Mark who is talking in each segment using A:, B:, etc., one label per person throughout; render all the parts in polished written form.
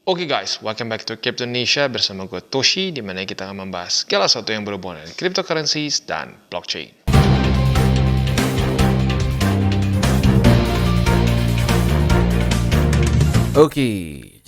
A: Oke guys, welcome back to Crypto Indonesia bersama gue Toshi, di mana kita akan membahas segala sesuatu yang berhubungan dengan cryptocurrencies dan blockchain.
B: Oke,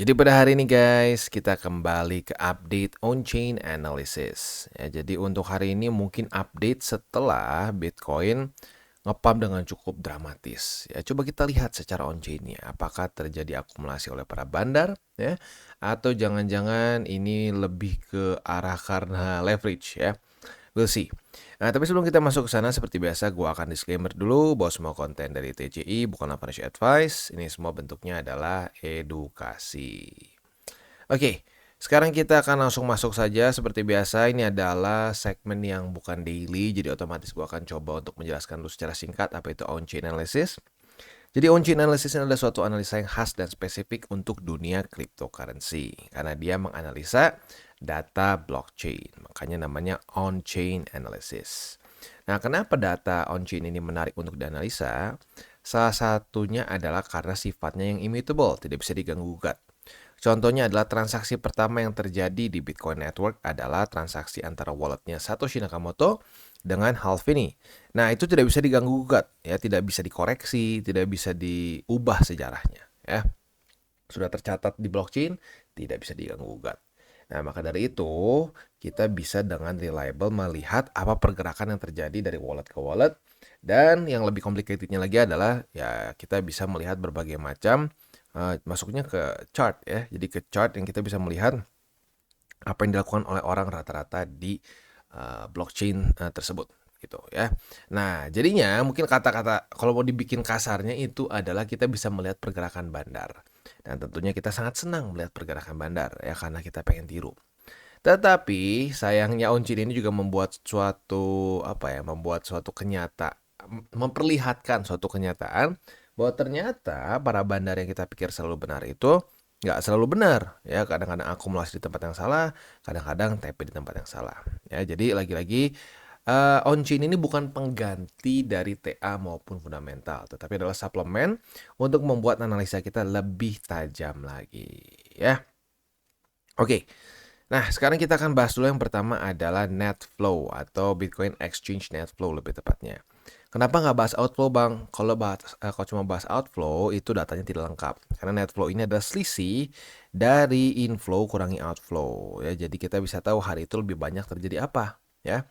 B: jadi pada hari ini guys, kita kembali ke update on-chain analysis. Ya, jadi untuk hari ini mungkin update setelah Bitcoin nge-pump dengan cukup dramatis. Ya, coba kita lihat secara on-chain-nya, apakah terjadi akumulasi oleh para bandar, ya, atau jangan-jangan ini lebih ke arah karena leverage, ya. We'll see. Nah, tapi sebelum kita masuk ke sana, seperti biasa, gue akan disclaimer dulu bahwa semua konten dari TCI bukanlah financial advice. Ini semua bentuknya adalah edukasi. Oke, sekarang kita akan langsung masuk saja. Seperti biasa, ini adalah segmen yang bukan daily, jadi otomatis gue akan coba untuk menjelaskan dulu secara singkat apa itu on-chain analysis. Jadi on-chain analysis adalah suatu analisa yang khas dan spesifik untuk dunia cryptocurrency karena dia menganalisa data blockchain. Makanya namanya on-chain analysis. Nah, kenapa data on-chain ini menarik untuk dianalisa? Salah satunya adalah karena sifatnya yang immutable, tidak bisa diganggu-gugat. Contohnya adalah transaksi pertama yang terjadi di Bitcoin Network adalah transaksi antara walletnya Satoshi Nakamoto dengan Halvini. Nah, itu tidak bisa diganggu-gugat, ya, tidak bisa dikoreksi, tidak bisa diubah sejarahnya, ya. Sudah tercatat di blockchain, tidak bisa diganggu-gugat. Nah, maka dari itu, kita bisa dengan reliable melihat apa pergerakan yang terjadi dari wallet ke wallet. Dan yang lebih complicatednya lagi adalah, ya, kita bisa melihat berbagai macam masuknya ke chart, ya. Jadi ke chart yang kita bisa melihat apa yang dilakukan oleh orang rata-rata di blockchain tersebut gitu, ya. Nah, jadinya mungkin kata-kata kalau mau dibikin kasarnya itu adalah kita bisa melihat pergerakan bandar. Dan tentunya kita sangat senang melihat pergerakan bandar, ya, karena kita pengen tiru. Tetapi sayangnya on-chain ini juga membuat suatu memperlihatkan suatu kenyataan bahwa ternyata para bandar yang kita pikir selalu benar itu nggak selalu benar, ya. Kadang-kadang akumulasi di tempat yang salah, kadang-kadang TP di tempat yang salah, ya. Jadi lagi-lagi on-chain ini bukan pengganti dari TA maupun fundamental, tetapi adalah suplemen untuk membuat analisa kita lebih tajam lagi, ya. Oke. Nah, sekarang kita akan bahas dulu yang pertama adalah net flow atau Bitcoin Exchange net flow lebih tepatnya. Kenapa nggak bahas outflow, Bang? Kalau cuma bahas outflow, itu datanya tidak lengkap. Karena net flow ini adalah selisih dari inflow kurangi outflow. Ya, jadi kita bisa tahu hari itu lebih banyak terjadi apa, ya.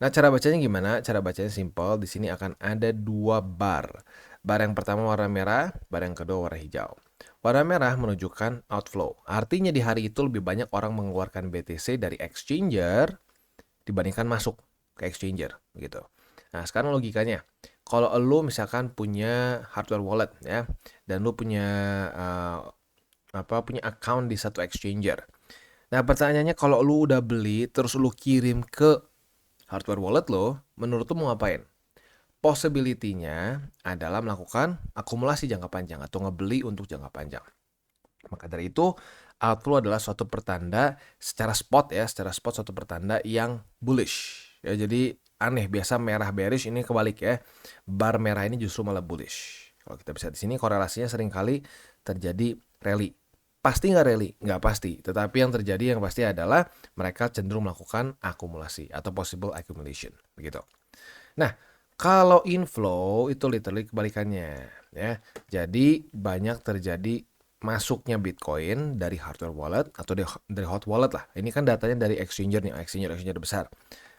B: Nah, cara bacanya gimana? Cara bacanya simple. Di sini akan ada dua bar. Bar yang pertama warna merah, bar yang kedua warna hijau. Warna merah menunjukkan outflow. Artinya di hari itu lebih banyak orang mengeluarkan BTC dari exchanger dibandingkan masuk ke exchanger, gitu. Nah, sekarang logikanya, kalau lu misalkan punya hardware wallet, ya, dan lu punya punya account di satu exchanger. Nah, pertanyaannya, kalau lu udah beli terus lu kirim ke hardware wallet lo, menurut lu mau ngapain? Possibility-nya adalah melakukan akumulasi jangka panjang atau ngebeli untuk jangka panjang. Maka dari itu, outflow adalah suatu pertanda secara spot suatu pertanda yang bullish. Ya, jadi aneh, biasa merah bearish, ini kebalik, ya. Bar merah ini justru malah bullish. Kalau kita bisa di sini korelasinya seringkali terjadi rally. Pasti nggak rally? Nggak pasti. Tetapi yang terjadi yang pasti adalah mereka cenderung melakukan akumulasi atau possible accumulation, begitu. Nah, kalau inflow itu literally kebalikannya, ya. Jadi banyak terjadi masuknya Bitcoin dari hardware wallet atau dari hot wallet lah. Ini kan datanya dari exchanger nih, exchanger besar.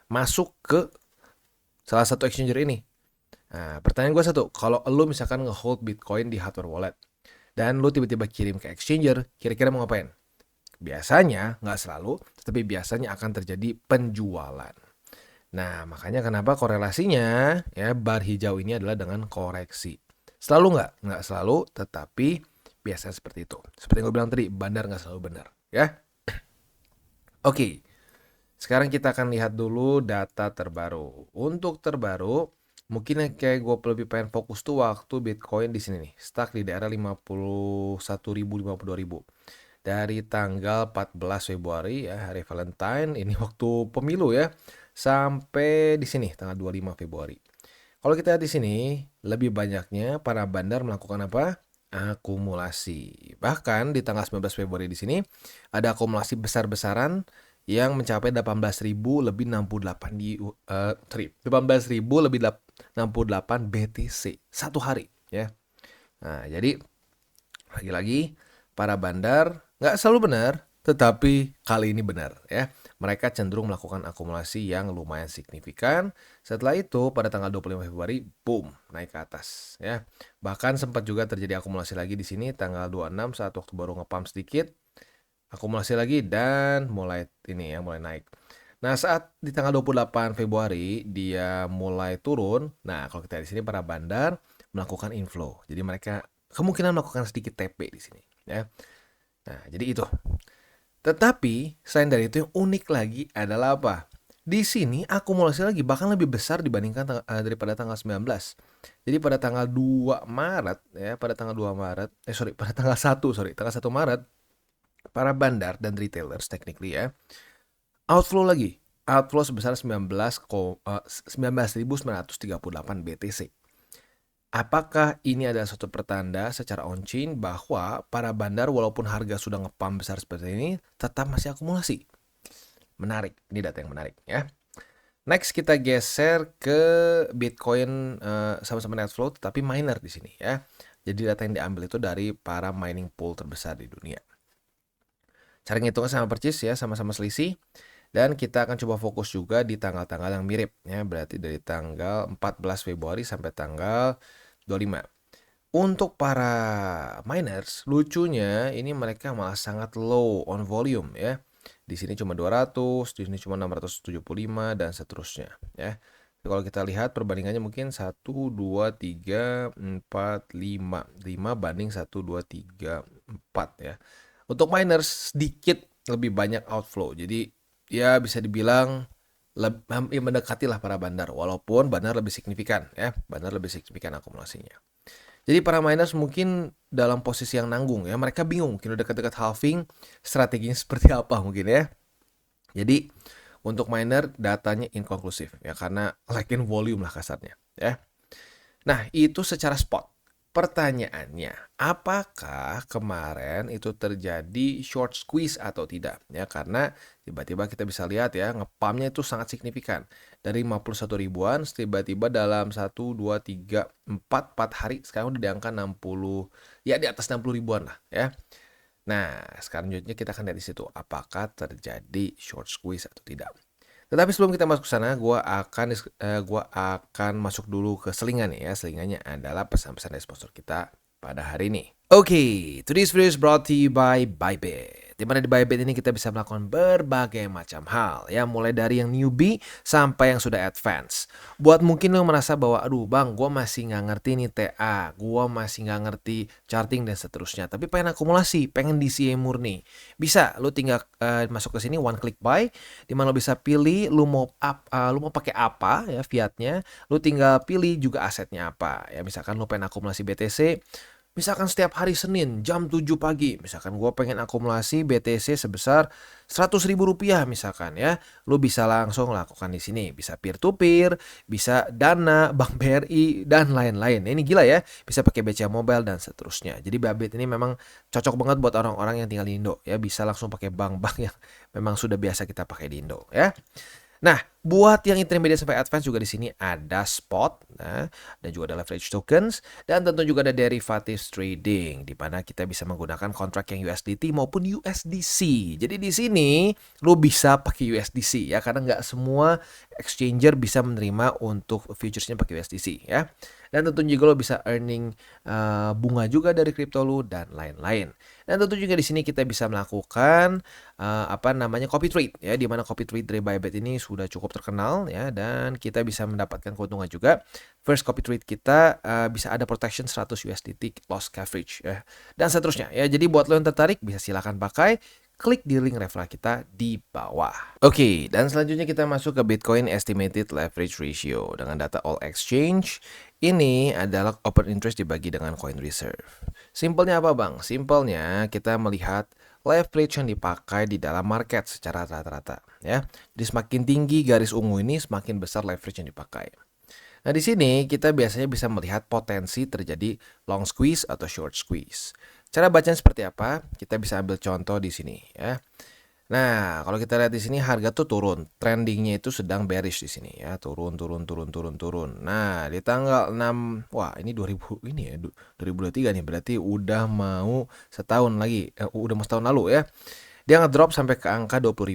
B: Masuk ke salah satu exchanger ini. Nah, pertanyaan gue satu, kalau lu misalkan nge-hold Bitcoin di hardware wallet dan lu tiba-tiba kirim ke exchanger, kira-kira mau ngapain? Biasanya, nggak selalu, tetapi biasanya akan terjadi penjualan. Nah, makanya kenapa korelasinya, ya, bar hijau ini adalah dengan koreksi. Selalu nggak? Nggak selalu, tetapi biasanya seperti itu. Seperti yang gue bilang tadi, bandar nggak selalu benar, ya. Oke, sekarang kita akan lihat dulu data terbaru. Untuk terbaru, mungkin kayak gue lebih pengen fokus tuh waktu Bitcoin di sini nih, stuck di daerah 51.000, 52.000. Dari tanggal 14 Februari, ya, hari Valentine, ini waktu pemilu, ya, sampai di sini tanggal 25 Februari. Kalau kita lihat di sini, lebih banyaknya para bandar melakukan apa? akumulasi. Bahkan di tanggal 19 Februari di sini ada akumulasi besar-besaran yang mencapai 18.000 lebih 68 sorry, 18.000 lebih 68 BTC satu hari ya. Nah, jadi lagi-lagi para bandar nggak selalu benar, tetapi kali ini benar ya. Mereka cenderung melakukan akumulasi yang lumayan signifikan. Setelah itu pada tanggal 25 Februari, boom, naik ke atas ya. Bahkan sempat juga terjadi akumulasi lagi di sini tanggal 26 saat waktu baru nge-pump sedikit. Akumulasi lagi dan mulai ini ya, mulai naik. Nah, saat di tanggal 28 Februari dia mulai turun. Nah, kalau kita di sini para bandar melakukan inflow. Jadi mereka kemungkinan melakukan sedikit TP di sini ya. Nah, jadi itu. Tetapi selain dari itu yang unik lagi adalah apa? Di sini akumulasi lagi bahkan lebih besar dibandingkan daripada tanggal 19. Jadi pada tanggal 2 Maret ya, pada tanggal 2 Maret, pada tanggal 1 Maret para bandar dan retailers technically ya, outflow lagi. Outflow sebesar 19.938 BTC. Apakah ini adalah suatu pertanda secara on-chain bahwa para bandar walaupun harga sudah ngepump besar seperti ini, tetap masih akumulasi? Menarik, ini data yang menarik ya. Next kita geser ke Bitcoin sama-sama net flow, tetapi miner di sini ya. Jadi data yang diambil itu dari para mining pool terbesar di dunia. Cara ngitungnya sama persis ya, sama-sama selisih. Dan kita akan coba fokus juga di tanggal-tanggal yang mirip ya, berarti dari tanggal 14 Februari sampai tanggal 25. Untuk para miners, lucunya ini mereka malah sangat low on volume ya. Di sini cuma 200, di sini cuma 675 dan seterusnya ya. Kalau kita lihat perbandingannya mungkin 1 2 3 4 5 banding 1 2 3 4 ya. Untuk miners sedikit lebih banyak outflow. Jadi ya bisa dibilang mendekati lah para bandar, walaupun bandar lebih signifikan ya, bandar lebih signifikan akumulasinya. Jadi para miners mungkin dalam posisi yang nanggung ya, mereka bingung mungkin udah dekat-dekat halving, strateginya seperti apa mungkin ya. Jadi untuk miner datanya inkonklusif ya, karena lacking volume lah kasarnya ya. Nah itu secara spot. Pertanyaannya, apakah kemarin itu terjadi short squeeze atau tidak? Ya, karena tiba-tiba kita bisa lihat ya, ngepumpnya itu sangat signifikan. Dari 51 ribuan, tiba-tiba dalam 1, 2, 3, 4 hari, sekarang udah di angka 60, ya di atas 60 ribuan lah ya. Nah, sekarang selanjutnya kita akan lihat di situ, apakah terjadi short squeeze atau tidak. Tetapi sebelum kita masuk ke sana, gua akan masuk dulu ke selingan ya. Selingannya adalah pesan-pesan dari sponsor kita pada hari ini. Oke, today's video is brought to you by Bybit. Di mana di Bybit ini kita bisa melakukan berbagai macam hal ya, mulai dari yang newbie sampai yang sudah advance. Buat mungkin lo merasa bahwa aduh bang, gue masih nggak ngerti nih TA, gue masih nggak ngerti charting dan seterusnya, tapi pengen akumulasi, pengen DCA murni, bisa lo tinggal masuk ke sini one click buy, di mana lo bisa pilih lo mau pakai apa ya fiatnya, lo tinggal pilih juga asetnya apa ya. Misalkan lo pengen akumulasi BTC, misalkan setiap hari Senin jam 7 pagi, misalkan gue pengen akumulasi BTC sebesar 100.000 rupiah misalkan ya, lu bisa langsung lakukan di sini, bisa peer to peer, bisa Dana, Bank BRI dan lain-lain. Ini gila ya, bisa pakai BCA Mobile dan seterusnya. Jadi Bybit ini memang cocok banget buat orang-orang yang tinggal di Indo ya, bisa langsung pakai bank-bank yang memang sudah biasa kita pakai di Indo ya. Nah, buat yang intermediate sampai advance juga di sini ada spot, nah, dan juga ada leverage tokens, dan tentu juga ada derivatives trading, di mana kita bisa menggunakan kontrak yang USDT maupun USDC. Jadi di sini lo bisa pakai USDC ya, karena nggak semua exchanger bisa menerima untuk futuresnya pakai USDC ya. Dan tentu juga lo bisa earning bunga juga dari kripto lo dan lain-lain. Dan tentu juga di sini kita bisa melakukan copy trade ya, di mana copy trade dari Bybit ini sudah cukup terkenal ya, dan kita bisa mendapatkan keuntungan juga. First copy trade kita bisa ada protection 100 USDT loss coverage ya, dan seterusnya ya. Jadi buat lo yang tertarik bisa silakan pakai, klik di link referral kita di bawah. Oke, dan selanjutnya kita masuk ke Bitcoin Estimated Leverage Ratio dengan data all exchange. Ini adalah open interest dibagi dengan coin reserve. Simpelnya apa bang? Simpelnya kita melihat leverage yang dipakai di dalam market secara rata-rata ya. Jadi semakin tinggi garis ungu ini, semakin besar leverage yang dipakai. Nah, di sini kita biasanya bisa melihat potensi terjadi long squeeze atau short squeeze. Cara bacanya seperti apa? Kita bisa ambil contoh di sini ya. Nah, kalau kita lihat di sini harga tuh turun, trendingnya itu sedang bearish di sini ya, turun, turun, turun, turun, turun. Nah, di tanggal 6, wah ini 2000 ini ya, 2023 nih, berarti udah mau setahun lagi, udah mau setahun lalu ya. Dia ngedrop sampai ke angka 20.000.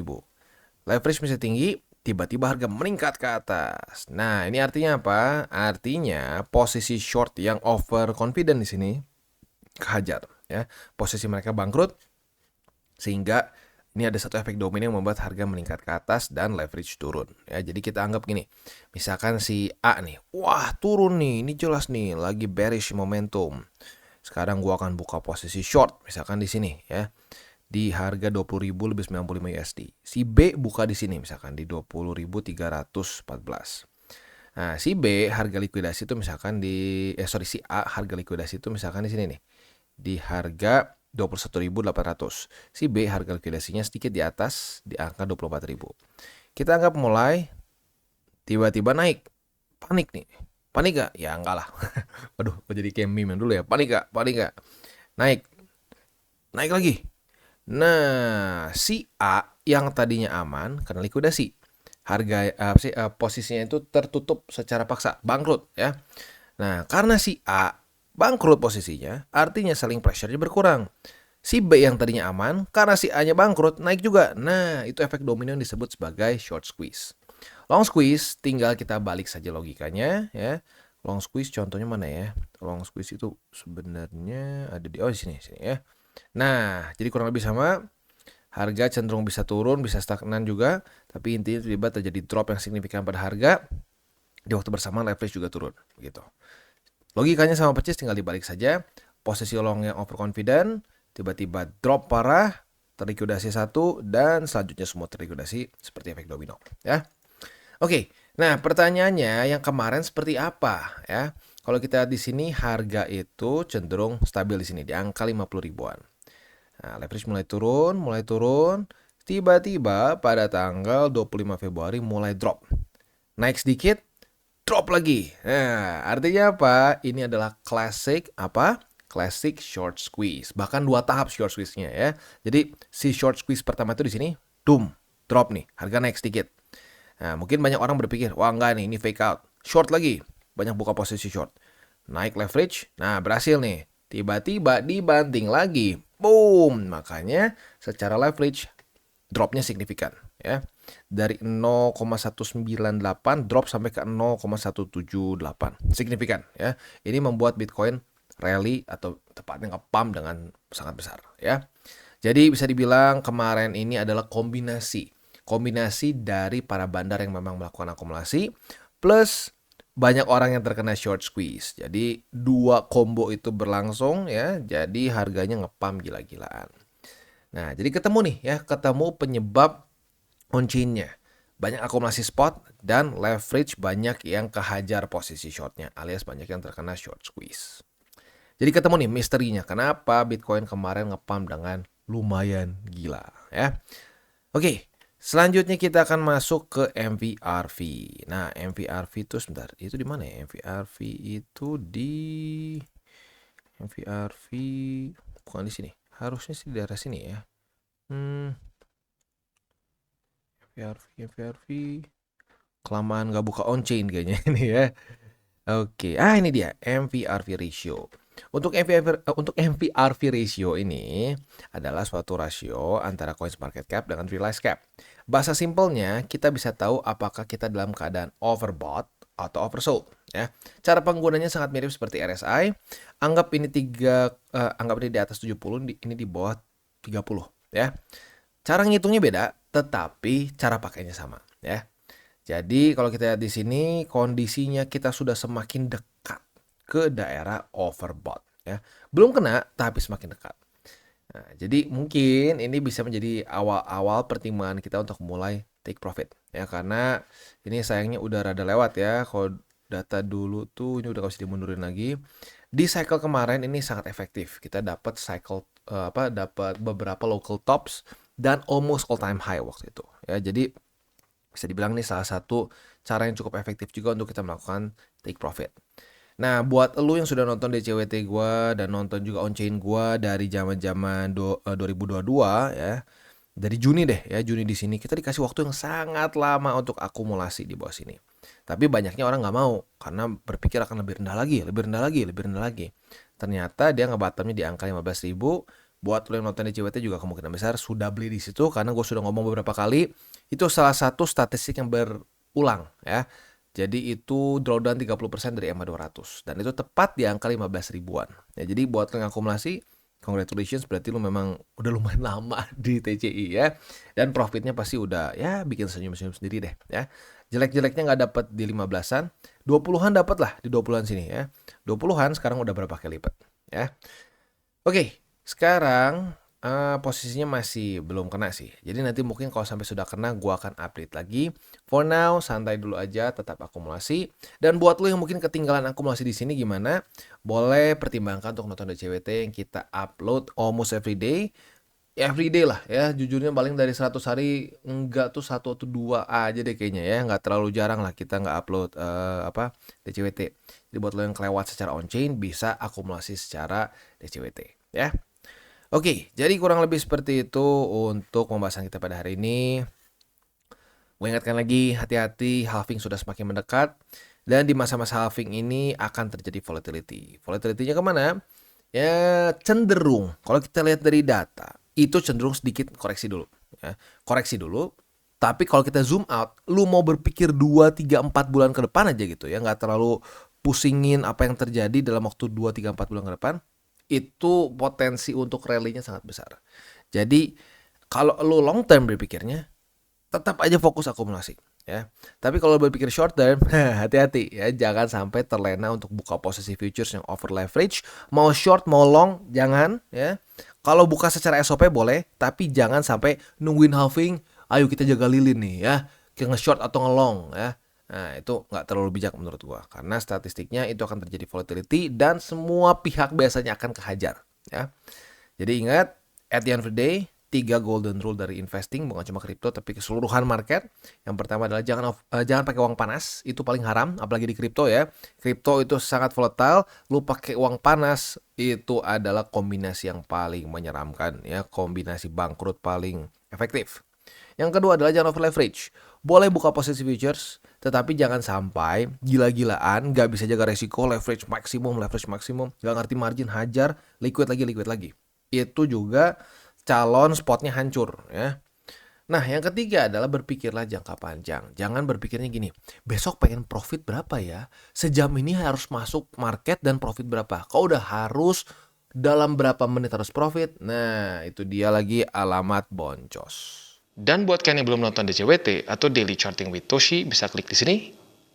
B: Leverage masih tinggi, tiba-tiba harga meningkat ke atas. Nah, ini artinya apa? Artinya posisi short yang over confident di sini kehajar ya. Posisi mereka bangkrut sehingga ini ada satu efek domino yang membuat harga meningkat ke atas dan leverage turun. Ya, jadi kita anggap gini, misalkan si A nih, wah turun nih, ini jelas nih, lagi bearish momentum. Sekarang gua akan buka posisi short, misalkan di sini ya, di harga 20.000 lebih 95 USD. Si B buka di sini misalkan di 20.314. Nah, si B harga likuidasi itu misalkan si A harga likuidasi itu misalkan di sini nih, di harga 21.800. Si B harga likuidasinya sedikit di atas di angka 24.000. Kita anggap mulai tiba-tiba naik. Panik nih. Panik gak? Ya enggak lah. Waduh, jadi kayak meme dulu ya. Panik gak? Panik gak? Naik. Naik lagi. Nah, si A yang tadinya aman karena likuidasi. Harga posisinya itu tertutup secara paksa, bangkrut ya. Nah, karena si A bangkrut posisinya, artinya selling pressure-nya berkurang. Si B yang tadinya aman, karena si A-nya bangkrut, naik juga. Nah, itu efek domino yang disebut sebagai short squeeze. Long squeeze, tinggal kita balik saja logikanya ya. Long squeeze contohnya mana ya? Long squeeze itu sebenarnya ada di sini ya. Nah, jadi kurang lebih sama. Harga cenderung bisa turun, bisa stagnan juga, tapi intinya tiba-tiba terjadi drop yang signifikan pada harga. Di waktu bersamaan leverage juga turun, begitu. Logikanya sama persis, tinggal dibalik saja. Posisi long yang overconfident, tiba-tiba drop parah, terlikuidasi satu, dan selanjutnya semua terlikuidasi seperti efek domino. Ya, oke. Nah, pertanyaannya yang kemarin seperti apa? Ya, kalau kita lihat di sini harga itu cenderung stabil di sini di angka 50 ribuan. Nah, leverage mulai turun. Tiba-tiba pada tanggal 25 Februari mulai drop. Naik sedikit, drop lagi. Nah, artinya apa? Ini adalah classic apa? Classic short squeeze. Bahkan 2 tahap short squeeze-nya ya. Jadi si short squeeze pertama itu di sini, drop nih. Harga naik sedikit. Nah, mungkin banyak orang berpikir, wah enggak nih, ini fake out. Short lagi. Banyak buka posisi short. Naik leverage. Nah, berhasil nih. Tiba-tiba dibanting lagi. Boom. Makanya secara leverage dropnya signifikan ya. Dari 0,198 drop sampai ke 0,178. Signifikan ya. Ini membuat Bitcoin rally atau tepatnya nge-pump dengan sangat besar ya. Jadi bisa dibilang kemarin ini adalah kombinasi dari para bandar yang memang melakukan akumulasi plus banyak orang yang terkena short squeeze. Jadi 2 combo itu berlangsung ya. Jadi harganya nge-pump gila-gilaan. Nah, jadi ketemu penyebab on-chain-nya. Banyak akumulasi spot dan leverage banyak yang kehajar posisi shortnya alias banyak yang terkena short squeeze. Jadi ketemu nih misterinya kenapa Bitcoin kemarin nge-pump dengan lumayan gila ya. Oke, selanjutnya kita akan masuk ke MVRV. Nah, MVRV itu sebentar, itu di mana ya? MVRV itu di MVRV bukan di sini. Harusnya sih di daerah sini ya. MVRV kelamaan nggak buka on chain kayaknya ini ya. Oke, ini dia MVRV ratio. Untuk MVRV ratio ini adalah suatu rasio antara coins market cap dengan realized cap. Bahasa simpelnya, kita bisa tahu apakah kita dalam keadaan overbought atau oversold ya. Cara penggunanya sangat mirip seperti RSI. Anggap ini di atas 70, ini di bawah 30 ya. Cara ngitungnya beda, tetapi cara pakainya sama ya. Jadi kalau kita lihat di sini kondisinya kita sudah semakin dekat ke daerah overbought ya. Belum kena tapi semakin dekat. Nah, jadi mungkin ini bisa menjadi awal-awal pertimbangan kita untuk mulai take profit ya, karena ini sayangnya udah rada lewat ya. Kalau data dulu tuh ini udah gak bisa dimundurin lagi. Di cycle kemarin ini sangat efektif. Kita dapat dapat beberapa local tops dan almost all time high waktu itu ya. Jadi bisa dibilang ini salah satu cara yang cukup efektif juga untuk kita melakukan take profit. Nah, buat elu yang sudah nonton DCWT gua dan nonton juga on-chain gua dari zaman-zaman 2022 ya. Dari Juni deh ya, Juni di sini kita dikasih waktu yang sangat lama untuk akumulasi di bawah sini. Tapi banyaknya orang nggak mau karena berpikir akan lebih rendah lagi, lebih rendah lagi, lebih rendah lagi. Ternyata dia ngebatamnya di angka 15.000. Buat lo yang nonton di CWT juga kemungkinan besar sudah beli di situ karena gue sudah ngomong beberapa kali. Itu salah satu statistik yang berulang ya. Jadi itu drawdown 30% dari EMA 200 dan itu tepat di angka 15 ribuan. Ya, jadi buat lo yang akumulasi, congratulations, berarti lu memang udah lumayan lama di TCI ya. Dan profitnya pasti udah ya bikin senyum-senyum sendiri deh ya. Jelek-jeleknya nggak dapat di 15-an, 20-an dapat lah di 20-an sini ya. 20-an sekarang udah berapa kali lipat ya. Oke, sekarang posisinya masih belum kena sih. Jadi nanti mungkin kalau sampai sudah kena, gua akan update lagi. For now, santai dulu aja, tetap akumulasi. Dan buat lo yang mungkin ketinggalan akumulasi di sini gimana? Boleh pertimbangkan untuk nonton DCWT yang kita upload almost every day. Ya, every day lah ya. Jujurnya paling dari 100 hari enggak tuh 1 atau 2 aja deh kayaknya ya. Nggak terlalu jarang lah kita nggak upload DCWT. Jadi buat lo yang kelewat secara on-chain bisa akumulasi secara DCWT ya. Oke, jadi kurang lebih seperti itu untuk pembahasan kita pada hari ini. Gue ingatkan lagi, hati-hati, halving sudah semakin mendekat. Dan di masa-masa halving ini akan terjadi volatility. Volatility-nya kemana? Ya cenderung, kalau kita lihat dari data, itu cenderung sedikit koreksi dulu. Ya. Koreksi dulu, tapi kalau kita zoom out, lu mau berpikir 2, 3, 4 bulan ke depan aja gitu ya. Nggak terlalu pusingin apa yang terjadi dalam waktu 2, 3, 4 bulan ke depan. Itu potensi untuk rally-nya sangat besar. Jadi kalau lo long term berpikirnya, tetap aja fokus akumulasi ya. Tapi kalau berpikir short term, hati-hati ya, jangan sampai terlena untuk buka posisi futures yang over leverage. Mau short mau long jangan ya. Kalau buka secara SOP boleh, tapi jangan sampai nungguin halving. Ayo kita jaga lilin nih ya, kita nge-short atau nge-long ya. Nah, itu nggak terlalu bijak menurut gua karena statistiknya itu akan terjadi volatility dan semua pihak biasanya akan kehajar ya. Jadi ingat, at the end of the day, 3 golden rule dari investing bukan cuma kripto tapi keseluruhan market. Yang pertama adalah jangan pakai uang panas, itu paling haram apalagi di kripto ya. Kripto itu sangat volatile, lu pakai uang panas itu adalah kombinasi yang paling menyeramkan ya, kombinasi bangkrut paling efektif. Yang kedua adalah jangan over leverage. Boleh buka posisi futures, tetapi jangan sampai gila-gilaan, gak bisa jaga resiko, leverage maksimum, gak ngerti margin, hajar, liquid lagi. Itu juga calon spotnya hancur ya. Nah, yang ketiga adalah berpikirlah jangka panjang. Jangan berpikirnya gini, besok pengen profit berapa ya? Sejam ini harus masuk market dan profit berapa? Kau udah harus dalam berapa menit harus profit? Nah, itu dia lagi alamat boncos.
A: Dan buat kalian yang belum nonton DCWT atau Daily Charting with Toshi, bisa klik di sini,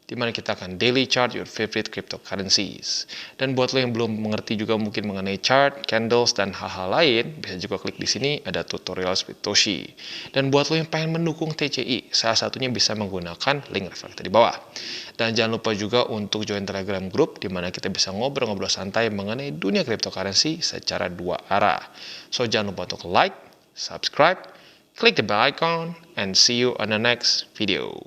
A: di mana kita akan daily chart your favorite cryptocurrencies. Dan buat lo yang belum mengerti juga mungkin mengenai chart, candles, dan hal-hal lain, bisa juga klik di sini, ada tutorials with Toshi. Dan buat lo yang pengen mendukung TCI, salah satunya bisa menggunakan link reflektor di bawah. Dan jangan lupa juga untuk join Telegram group, di mana kita bisa ngobrol-ngobrol santai mengenai dunia cryptocurrency secara 2 arah. So jangan lupa untuk like, subscribe, click the bell icon, and see you on the next video.